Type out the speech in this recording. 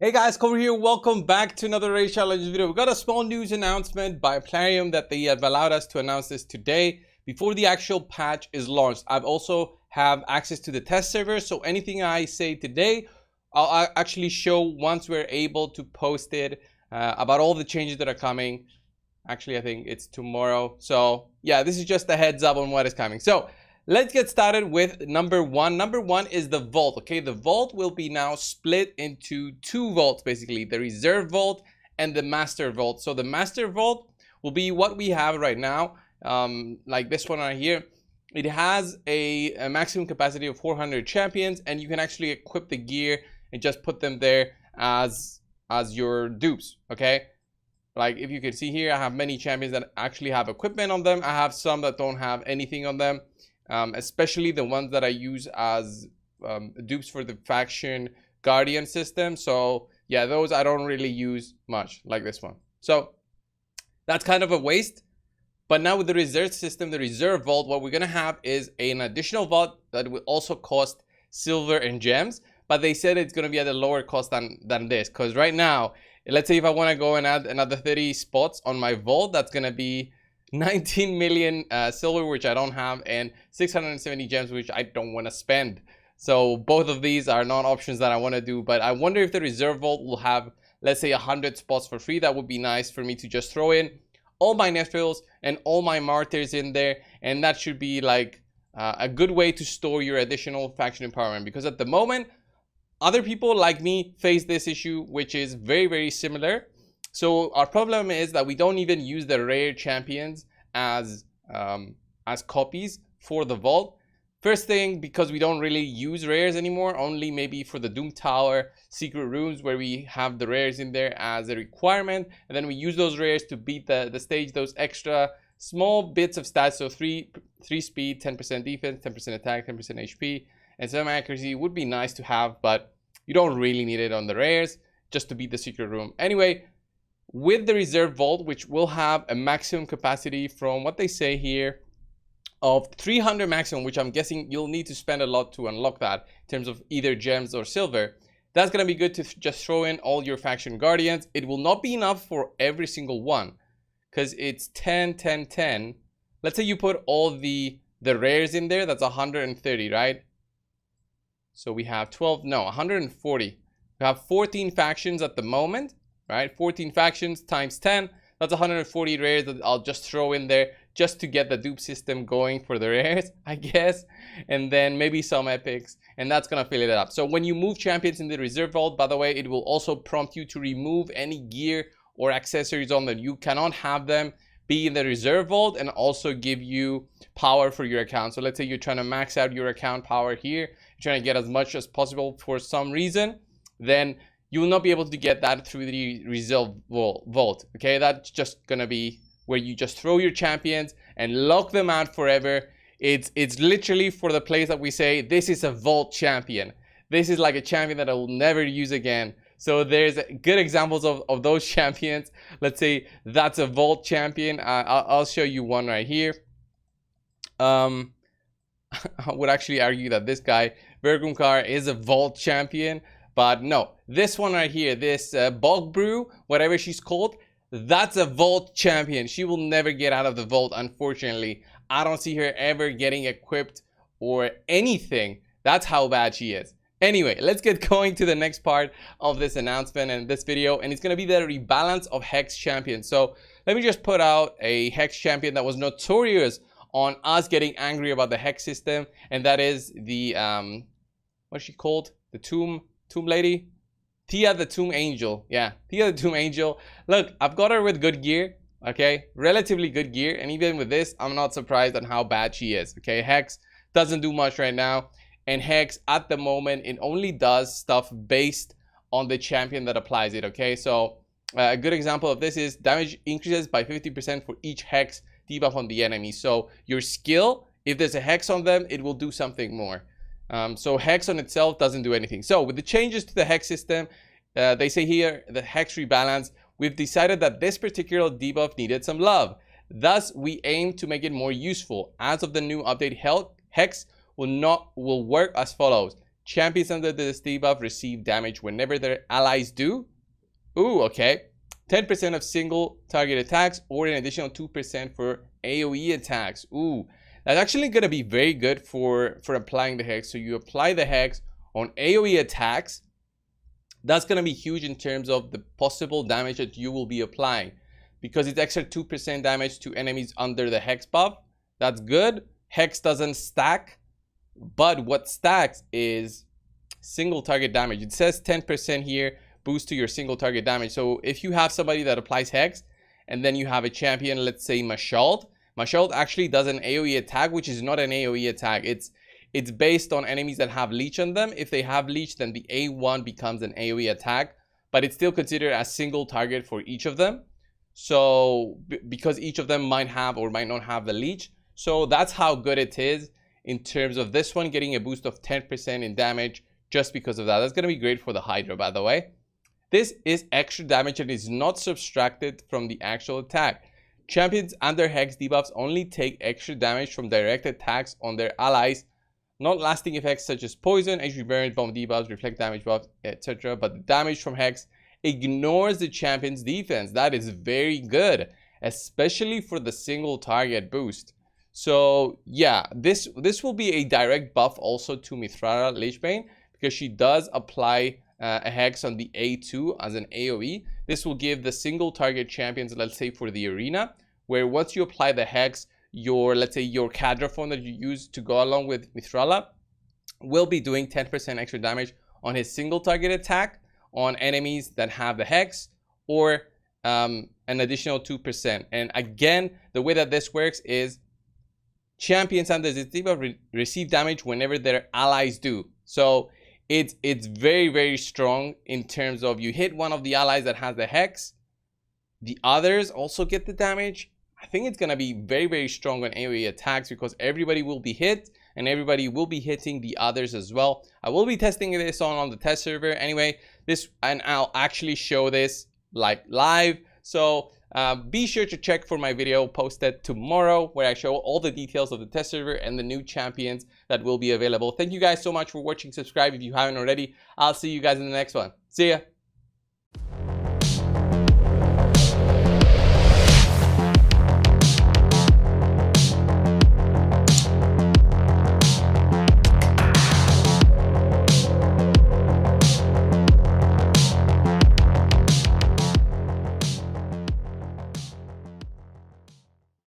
Hey guys, Cover here. Welcome back to another race challenge video. We got a small news announcement by Plarium that they have allowed us to announce this today before the actual patch is launched. I've also have access to the test server, so anything I say today, I'll actually show once we're able to post it about all the changes that are coming. Actually, I think it's tomorrow. So yeah, this is just a heads up on what is coming. So let's get started with number one. Number one is the vault. Okay, the vault will be now split into two vaults, basically the reserve vault and the master vault. So the master vault will be what we have right now, like this one right here. It has a maximum capacity of 400 champions, and you can actually equip the gear and just put them there as your dupes. Okay, like if you can see here, I have many champions that actually have equipment on them. I have some that don't have anything on them. Especially the ones that I use as dupes for the faction guardian system. So yeah, those I don't really use much, like this one. So that's kind of a waste. But now with the reserve system, the reserve vault, what we're gonna have is an additional vault that will also cost silver and gems, but they said it's gonna be at a lower cost than this, because right now, let's say if I want to go and add another 30 spots on my vault, that's gonna be 19 million silver, which I don't have, and 670 gems, which I don't want to spend. So both of these are not options that I want to do. But I wonder if the reserve vault will have, let's say, 100 spots for free. That would be nice for me to just throw in all my nephiles and all my martyrs in there, and that should be like a good way to store your additional faction empowerment, because at the moment other people like me face this issue, which is very similar. So our problem is that we don't even use the rare champions as copies for the vault. First thing, because we don't really use rares anymore, only maybe for the Doom Tower secret rooms where we have the rares in there as a requirement, and then we use those rares to beat the stage, those extra small bits of stats. So 3 speed, 10% defense, 10% attack, 10% HP, and some accuracy would be nice to have, but you don't really need it on the rares just to beat the secret room. Anyway, with the reserve vault, which will have a maximum capacity from what they say here of 300 maximum, which I'm guessing you'll need to spend a lot to unlock that in terms of either gems or silver. That's going to be good to just throw in all your faction guardians. It will not be enough for every single one, because it's 10 10 10. Let's say you put all the rares in there, that's 130, right? So we have 140. We have 14 factions at the moment, right? 14 factions times 10, that's 140 rares that I'll just throw in there just to get the dupe system going for the rares, I guess, and then maybe some epics, and that's gonna fill it up. So when you move champions in the reserve vault, by the way, it will also prompt you to remove any gear or accessories on them. You cannot have them be in the reserve vault and also give you power for your account. So let's say you're trying to max out your account power here, you're trying to get as much as possible for some reason, then you will not be able to get that through the reserve vault. Okay, that's just gonna be where you just throw your champions and lock them out forever. It's literally for the place that we say this is a vault champion. This is like a champion that I will never use again. So there's good examples of those champions. Let's say that's a vault champion. I'll show you one right here. I would actually argue that this guy Vergumkar is a vault champion, but no, this one right here, this Brew, whatever she's called, that's a vault champion. She will never get out of the vault, unfortunately. I don't see her ever getting equipped or anything. That's how bad she is. Anyway, let's get going to the next part of this announcement and this video, and it's going to be the rebalance of Hex Champion. So let me just put out a Hex Champion that was notorious on us getting angry about the Hex system, and that is the what's she called? The Tomb Lady? Tia the Tomb Angel. Yeah, Tia the Tomb Angel. Look, I've got her with good gear, okay? Relatively good gear, and even with this, I'm not surprised at how bad she is, okay? Hex doesn't do much right now, and Hex, at the moment, it only does stuff based on the champion that applies it, okay? So, a good example of this is damage increases by 50% for each Hex debuff on the enemy. So, your skill, if there's a Hex on them, it will do something more. So Hex on itself doesn't do anything. So with the changes to the Hex system, they say here the Hex rebalance, we've decided that this particular debuff needed some love. Thus, we aim to make it more useful. As of the new update, Hex will work as follows: Champions under this debuff receive damage whenever their allies do. Ooh, okay. 10% of single target attacks or an additional 2% for AoE attacks. Ooh, that's actually going to be very good for applying the Hex. So you apply the Hex on AoE attacks. That's going to be huge in terms of the possible damage that you will be applying, because it's extra 2% damage to enemies under the Hex buff. That's good. Hex doesn't stack, but what stacks is single target damage. It says 10% here, boost to your single target damage. So if you have somebody that applies Hex and then you have a champion, let's say Mashald actually does an AoE attack, which is not an AoE attack. It's based on enemies that have leech on them. If they have leech, then the A1 becomes an AoE attack, but it's still considered a single target for each of them. So because each of them might have or might not have the leech. So that's how good it is in terms of this one getting a boost of 10% in damage just because of that. That's going to be great for the Hydra, by the way. This is extra damage and is not subtracted from the actual attack. Champions under Hex debuffs only take extra damage from direct attacks on their allies, not lasting effects such as poison, HP burn, bomb debuffs, reflect damage buffs, etc. But the damage from Hex ignores the champion's defense. That is very good, especially for the single target boost. So yeah, this will be a direct buff also to Mithrala Lichbane, because she does apply a Hex on the A2 as an AoE. This will give the single target champions, let's say for the arena, where once you apply the Hex, let's say your Cadraphone that you use to go along with Mithrala will be doing 10% extra damage on his single target attack on enemies that have the Hex, or an additional 2%. And again, the way that this works is champions under this debuff receive damage whenever their allies do. So it's very, very strong in terms of you hit one of the allies that has the Hex, the others also get the damage. I think it's going to be very, very strong on AoE attacks because everybody will be hit and everybody will be hitting the others as well. I will be testing this on the test server anyway, and I'll actually show this like live. So be sure to check for my video posted tomorrow where I show all the details of the test server and the new champions that will be available. Thank you guys so much for watching. Subscribe if you haven't already. I'll see you guys in the next one. See ya.